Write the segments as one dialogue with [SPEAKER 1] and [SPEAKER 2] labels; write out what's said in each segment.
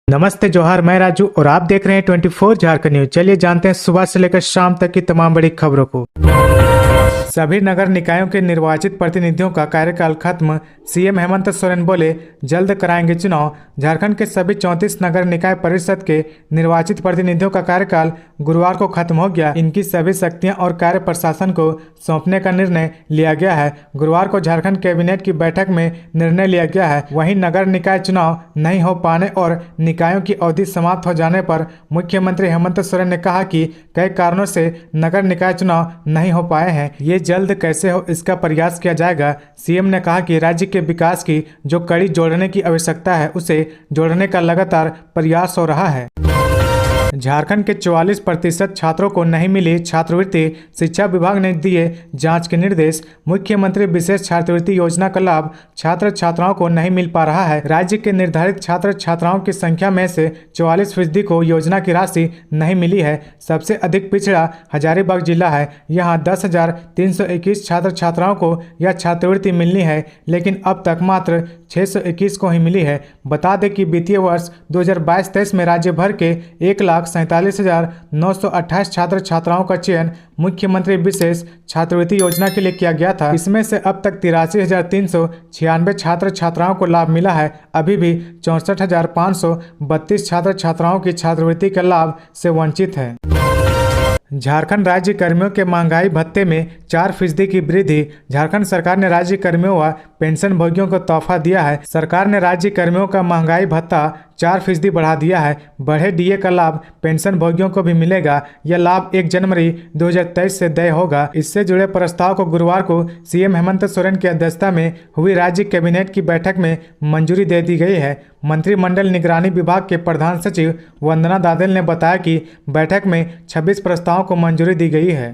[SPEAKER 1] नमस्ते जोहार, मैं राजू और आप देख रहे हैं 24 झारखंड न्यूज। चलिए जानते हैं सुबह से लेकर शाम तक की तमाम बड़ी खबरों को। सभी नगर निकायों के निर्वाचित प्रतिनिधियों का कार्यकाल खत्म, सीएम हेमंत सोरेन बोले जल्द कराएंगे चुनाव। झारखंड के सभी 34 नगर निकाय परिषद के निर्वाचित प्रतिनिधियों का कार्यकाल गुरुवार को खत्म हो गया। इनकी सभी शक्तियां और कार्य प्रशासन को सौंपने का निर्णय लिया गया है। गुरुवार को झारखंड कैबिनेट की बैठक में निर्णय लिया गया है। वहीं नगर निकाय चुनाव नहीं हो पाने और निकायों की अवधि समाप्त हो जाने पर मुख्यमंत्री हेमंत सोरेन ने कहा कि कई कारणों से नगर निकाय चुनाव नहीं हो पाए हैं। ये जल्द कैसे हो इसका प्रयास किया जाएगा। सीएम ने कहा कि राज्य के विकास की जो कड़ी जोड़ने की आवश्यकता है उसे जोड़ने का लगातार प्रयास हो रहा है। झारखंड के 44% छात्रों को नहीं मिली छात्रवृत्ति, शिक्षा विभाग ने दिए जांच के निर्देश। मुख्यमंत्री विशेष छात्रवृत्ति योजना का लाभ छात्र छात्राओं को नहीं मिल पा रहा है। राज्य के निर्धारित छात्र छात्राओं की संख्या में से 44% को योजना की राशि नहीं मिली है। सबसे अधिक पिछड़ा हजारीबाग जिला है। यहाँ 10,321 छात्र छात्राओं को यह छात्रवृत्ति मिलनी है, लेकिन अब तक मात्र 621 को ही मिली है। बता दें कि वित्तीय वर्ष 2022-23 में राज्य भर के 1,47,928 छात्र छात्राओं का चयन मुख्यमंत्री विशेष छात्रवृत्ति योजना के लिए किया गया था। इसमें से अब तक 83,396 छात्र छात्राओं को लाभ मिला है। अभी भी 64,532 छात्र छात्राओं की छात्रवृत्ति के लाभ से वंचित है। झारखंड राज्य कर्मियों के महंगाई भत्ते में 4% की वृद्धि। झारखंड सरकार ने राज्य कर्मियों व पेंशन भोगियों को तोहफा दिया है। सरकार ने राज्य कर्मियों का महंगाई भत्ता 4% बढ़ा दिया है। बढ़े डीए का लाभ पेंशन भोगियों को भी मिलेगा। यह लाभ 1 जनवरी 2023 से देय होगा। इससे जुड़े प्रस्ताव को गुरुवार को सीएम हेमंत सोरेन की अध्यक्षता में हुई राज्य कैबिनेट की बैठक में मंजूरी दे दी गई है। मंत्रिमंडल निगरानी विभाग के प्रधान सचिव वंदना दादेल ने बताया कि बैठक में 26 प्रस्तावों को मंजूरी दी गई है।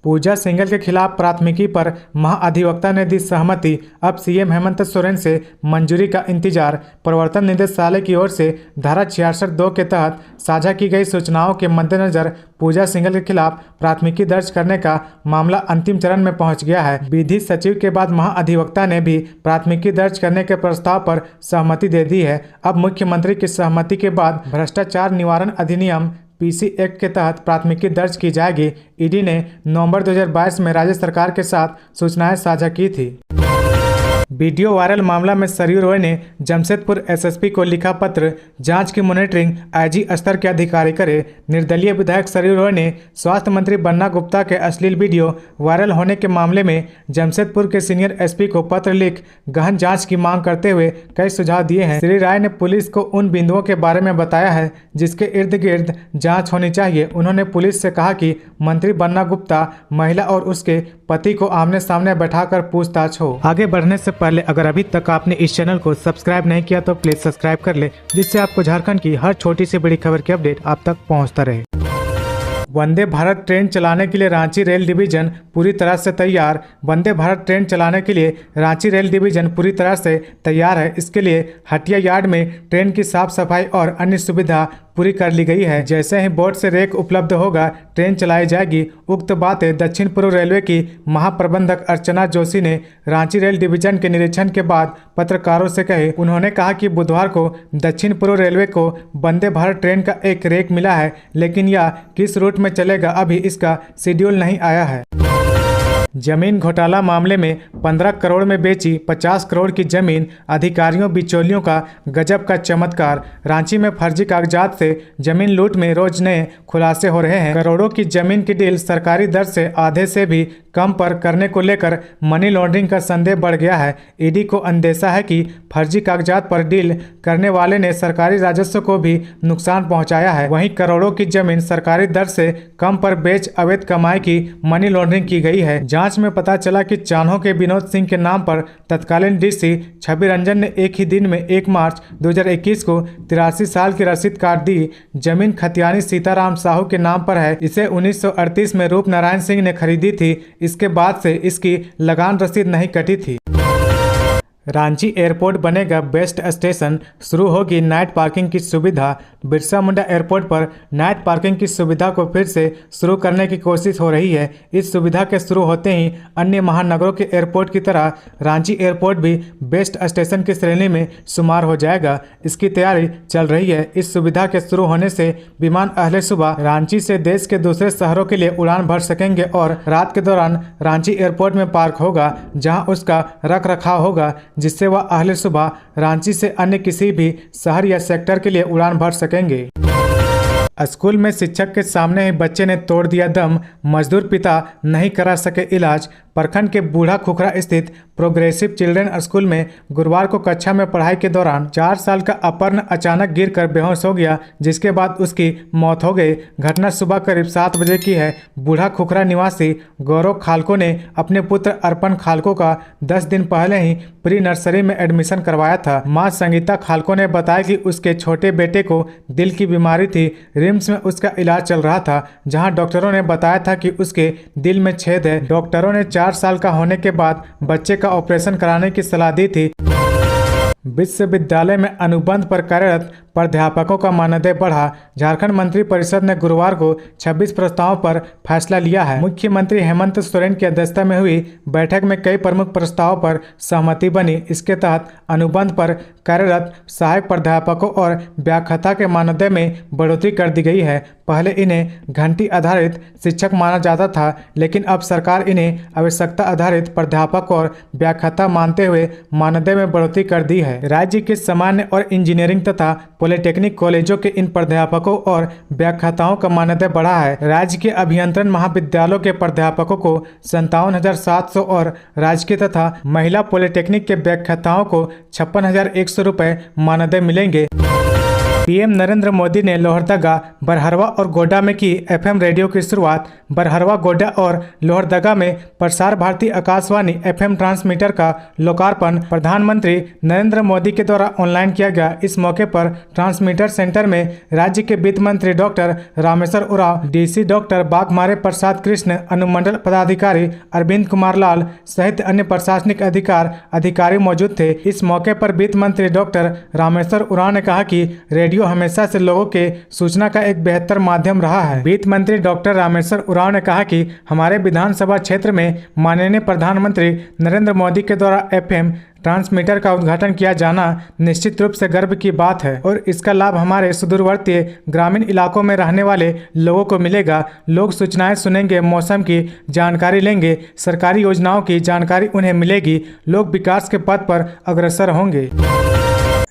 [SPEAKER 1] पूजा सिंघल के खिलाफ प्राथमिकी पर महाधिवक्ता ने दी सहमति। अब सीएम हेमंत सोरेन से मंजूरी का इंतजार। प्रवर्तन निदेशालय की ओर से धारा 66(2) के तहत साझा की गई सूचनाओं के मद्देनजर पूजा सिंघल के खिलाफ प्राथमिकी दर्ज करने का मामला अंतिम चरण में पहुंच गया है। विधि सचिव के बाद महाधिवक्ता ने भी प्राथमिकी दर्ज करने के प्रस्ताव पर सहमति दे दी है। अब मुख्यमंत्री की सहमति के बाद भ्रष्टाचार निवारण अधिनियम पीसी एक्ट के तहत प्राथमिकी दर्ज की जाएगी। ईडी ने नवंबर 2022 में राज्य सरकार के साथ सूचनाएं साझा की थी। वीडियो वायरल मामला में सरयू रॉय ने जमशेदपुर एसएसपी को लिखा पत्र। जांच की मॉनिटरिंग आईजी स्तर के अधिकारी करे। निर्दलीय विधायक सरयू रॉय ने स्वास्थ्य मंत्री बन्ना गुप्ता के अश्लील वीडियो वायरल होने के मामले में जमशेदपुर के सीनियर एसपी को पत्र लिख गहन जांच की मांग करते हुए कई सुझाव दिए हैं। श्री राय ने पुलिस को उन बिंदुओं के बारे में बताया है जिसके इर्द गिर्द जाँच होनी चाहिए। उन्होंने पुलिस से कहा कि मंत्री बन्ना गुप्ता महिला और उसके पति को आमने सामने बैठाकर पूछताछ हो। आगे बढ़ने से पहले अगर अभी तक आपने इस चैनल को सब्सक्राइब नहीं किया तो प्लीज सब्सक्राइब कर ले, जिससे आपको झारखंड की हर छोटी से बड़ी खबर की अपडेट आप तक पहुंचता रहे। वंदे भारत ट्रेन चलाने के लिए रांची रेल डिवीजन पूरी तरह से तैयार। वंदे भारत ट्रेन चलाने के लिए रांची रेल डिवीजन पूरी तरह से तैयार है। इसके लिए हटिया यार्ड में ट्रेन की साफ सफाई और अन्य सुविधा पूरी कर ली गई है। जैसे ही बोर्ड से रेक उपलब्ध होगा ट्रेन चलाई जाएगी। उक्त बातें दक्षिण पूर्व रेलवे की महाप्रबंधक अर्चना जोशी ने रांची रेल डिवीजन के निरीक्षण के बाद पत्रकारों से कहे। उन्होंने कहा कि बुधवार को दक्षिण पूर्व रेलवे को वंदे भारत ट्रेन का एक रेक मिला है, लेकिन यह किस रूट में चलेगा अभी इसका शेड्यूल नहीं आया है। जमीन घोटाला मामले में 15 करोड़ में बेची 50 करोड़ की जमीन। अधिकारियों बिचौलियों का गजब का चमत्कार। रांची में फर्जी कागजात से जमीन लूट में रोज नए खुलासे हो रहे हैं। करोड़ों की जमीन की डील सरकारी दर से आधे से भी कम पर करने को लेकर मनी लॉन्ड्रिंग का संदेह बढ़ गया है। ईडी को अंदेशा है कि फर्जी कागजात पर डील करने वाले ने सरकारी राजस्व को भी नुकसान पहुंचाया है। वहीं करोड़ों की जमीन सरकारी दर से कम पर बेच अवैध कमाई की मनी लॉन्ड्रिंग की गई है। जांच में पता चला कि चान्हो के विनोद सिंह के नाम पर तत्कालीन डीसी छवि रंजन ने एक ही दिन में 1 मार्च 2021 को 83 साल की रसीद काट दी। जमीन खतियानी सीताराम साहू के नाम पर है। इसे 1938 में रूप नारायण सिंह ने खरीदी थी। इसके बाद से इसकी लगान रसीद नहीं कटी थी। रांची एयरपोर्ट बनेगा बेस्ट स्टेशन, शुरू होगी नाइट पार्किंग की सुविधा। बिरसा मुंडा एयरपोर्ट पर नाइट पार्किंग की सुविधा को फिर से शुरू करने की कोशिश हो रही है। इस सुविधा के शुरू होते ही अन्य महानगरों के एयरपोर्ट की तरह रांची एयरपोर्ट भी बेस्ट स्टेशन की श्रेणी में शुमार हो जाएगा। इसकी तैयारी चल रही है। इस सुविधा के शुरू होने से विमान अहले सुबह रांची से देश के दूसरे शहरों के लिए उड़ान भर सकेंगे और रात के दौरान रांची एयरपोर्ट में पार्क होगा, जहां उसका रख रखाव होगा, जिससे वह अहले सुबह रांची से अन्य किसी भी शहर या सेक्टर के लिए उड़ान भर सकेंगे। स्कूल में शिक्षक के सामने ही बच्चे ने तोड़ दिया दम, मजदूर पिता नहीं करा सके इलाज। प्रखंड के बूढ़ा खुखरा स्थित प्रोग्रेसिव चिल्ड्रन स्कूल में गुरुवार को कक्षा में पढ़ाई के दौरान 4 साल का अपर्ण अचानक गिरकर बेहोश हो गया, जिसके बाद उसकी मौत हो गई। घटना सुबह करीब 7 बजे की है। बूढ़ा खुखरा निवासी गौरव खालको ने अपने पुत्र अर्पण खालको का 10 दिन पहले ही प्री नर्सरी में एडमिशन करवाया था। मां संगीता खालको ने बताया कि उसके छोटे बेटे को दिल की बीमारी थी। रिम्स में उसका इलाज चल रहा था, जहां डॉक्टरों ने बताया था कि उसके दिल में छेद है। डॉक्टरों ने 4 साल का होने के बाद बच्चे का ऑपरेशन कराने की सलाह दी थी। विश्वविद्यालय में अनुबंध पर कार्यरत प्राध्यापकों का मानदेय बढ़ा। झारखंड मंत्री परिषद ने गुरुवार को 26 प्रस्तावों पर फैसला लिया है। मुख्यमंत्री हेमंत सोरेन की अध्यक्षता में हुई बैठक में कई प्रमुख प्रस्तावों पर सहमति बनी। इसके तहत अनुबंध पर कार्यरत सहायक प्राध्यापकों और व्याख्याता के मानदेय में बढ़ोतरी कर दी गई है। पहले इन्हें घंटी आधारित शिक्षक माना जाता था, लेकिन अब सरकार इन्हें आवश्यकता आधारित प्राध्यापक और व्याख्याता मानते हुए मानदेय में बढ़ोतरी कर दी है। राज्य के सामान्य और इंजीनियरिंग तथा पॉलिटेक्निक कॉलेजों के इन प्राध्यापकों और व्याख्याताओं का मानदेय बढ़ा है। राज्य के अभियंत्रण महाविद्यालयों के प्राध्यापकों को 57,700 और राजकीय तथा महिला पॉलिटेक्निक के व्याख्याताओं को 56,100 रुपये मानदेय मिलेंगे। पीएम नरेंद्र मोदी ने लोहरदगा, बरहरवा और गोड्डा में की एफएम रेडियो की शुरुआत। बरहरवा, गोड्डा और लोहरदगा में प्रसार भारती आकाशवाणी एफएम ट्रांसमीटर का लोकार्पण प्रधानमंत्री नरेंद्र मोदी के द्वारा ऑनलाइन किया गया। इस मौके पर ट्रांसमीटर सेंटर में राज्य के वित्त मंत्री doctor Rameshwar Oraon, DC doctor Baghmare Prasad Krishna, अनुमंडल पदाधिकारी अरविंद कुमार लाल सहित अन्य प्रशासनिक अधिकारी मौजूद थे। इस मौके पर वित्त मंत्री डॉक्टर रामेश्वर उरांव ने कहा कि रेडियो हमेशा से लोगों के सूचना का एक बेहतर माध्यम रहा है। वित्त मंत्री डॉक्टर रामेश्वर उरांव ने कहा कि हमारे विधानसभा क्षेत्र में माननीय प्रधानमंत्री नरेंद्र मोदी के द्वारा एफएम ट्रांसमीटर का उद्घाटन किया जाना निश्चित रूप से गर्व की बात है और इसका लाभ हमारे सुदूरवर्ती ग्रामीण इलाकों में रहने वाले लोगों को मिलेगा। लोग सूचनाएं सुनेंगे, मौसम की जानकारी लेंगे, सरकारी योजनाओं की जानकारी उन्हें मिलेगी। लोग विकास के पथ पर अग्रसर होंगे।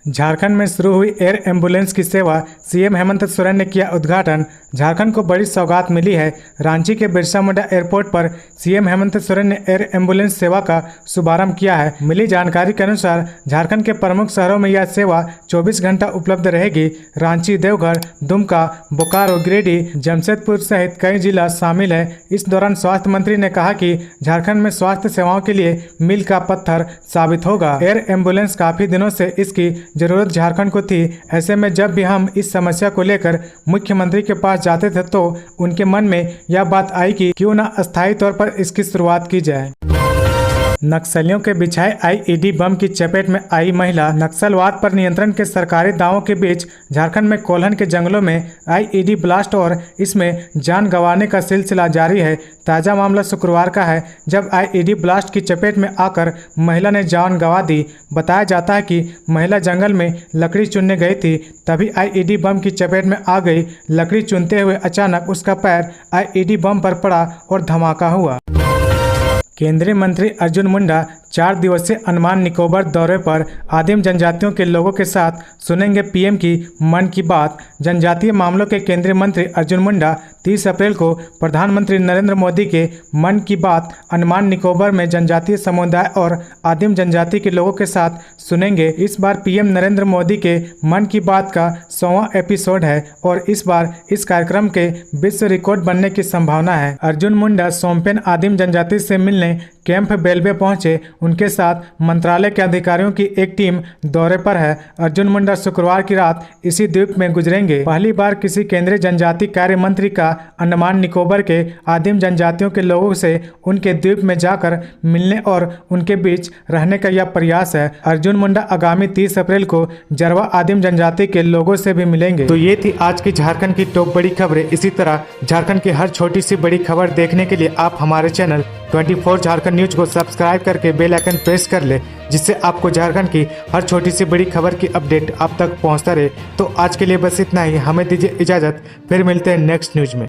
[SPEAKER 1] झारखंड में शुरू हुई एयर एम्बुलेंस की सेवा, सीएम हेमंत सोरेन ने किया उद्घाटन। झारखंड को बड़ी सौगात मिली है। रांची के बिरसा मुंडा एयरपोर्ट पर सीएम हेमंत सोरेन ने एयर एम्बुलेंस सेवा का शुभारंभ किया है। मिली जानकारी के अनुसार झारखंड के प्रमुख शहरों में यह सेवा 24 घंटा उपलब्ध रहेगी। रांची, देवघर, दुमका, बोकारो, गिरिडीह, जमशेदपुर सहित कई जिला शामिल है। इस दौरान स्वास्थ्य मंत्री ने कहा कि झारखंड में स्वास्थ्य सेवाओं के लिए मील का पत्थर साबित होगा। एयर एम्बुलेंस काफी दिनों से इसकी जरूरत झारखंड को थी। ऐसे में जब भी हम इस समस्या को लेकर मुख्यमंत्री के पास जाते थे तो उनके मन में यह बात आई कि क्यों न अस्थायी तौर पर इसकी शुरुआत की जाए। नक्सलियों के बिछाए आईईडी बम की चपेट में आई महिला। नक्सलवाद पर नियंत्रण के सरकारी दावों के बीच झारखंड में कोल्हन के जंगलों में आईईडी ब्लास्ट और इसमें जान गंवाने का सिलसिला जारी है। ताज़ा मामला शुक्रवार का है, जब आईईडी ब्लास्ट की चपेट में आकर महिला ने जान गंवा दी। बताया जाता है कि महिला जंगल में लकड़ी चुनने गई थी, तभी आईईडी बम की चपेट में आ गई। लकड़ी चुनते हुए अचानक उसका पैर आईईडी बम पर पड़ा और धमाका हुआ। केंद्रीय मंत्री अर्जुन मुंडा 4 दिवसीय अंडमान निकोबार दौरे पर आदिम जनजातियों के लोगों के साथ सुनेंगे पीएम की मन की बात। जनजातीय मामलों के केंद्रीय मंत्री अर्जुन मुंडा 30 अप्रैल को प्रधानमंत्री नरेंद्र मोदी के मन की बात अंडमान निकोबार में जनजातीय समुदाय और आदिम जनजाति के लोगों के साथ सुनेंगे। इस बार पीएम नरेंद्र मोदी के मन की बात का 100वां एपिसोड है और इस बार इस कार्यक्रम के विश्व रिकॉर्ड बनने की संभावना है। अर्जुन मुंडा सोमपेन आदिम जनजाति से मिलने कैंप बेलवे पहुंचे। उनके साथ मंत्रालय के अधिकारियों की एक टीम दौरे पर है। अर्जुन मुंडा शुक्रवार की रात इसी द्वीप में गुजरेंगे। पहली बार किसी केंद्रीय जनजाति कार्य मंत्री का अंडमान निकोबार के आदिम जनजातियों के लोगों से उनके द्वीप में जाकर मिलने और उनके बीच रहने का यह प्रयास है। अर्जुन मुंडा आगामी 30 अप्रैल को जरवा आदिम जनजाति के लोगों से भी मिलेंगे। तो ये थी आज की झारखंड की टॉप बड़ी खबरें। इसी तरह झारखंड की हर छोटी सी बड़ी खबर देखने के लिए आप हमारे चैनल 24 झारखंड न्यूज को सब्सक्राइब करके बेल आइकन प्रेस कर ले, जिससे आपको झारखंड की हर छोटी सी बड़ी खबर की अपडेट आप तक पहुंचता रहे। तो आज के लिए बस इतना ही, हमें दीजिए इजाजत, फिर मिलते हैं नेक्स्ट न्यूज में।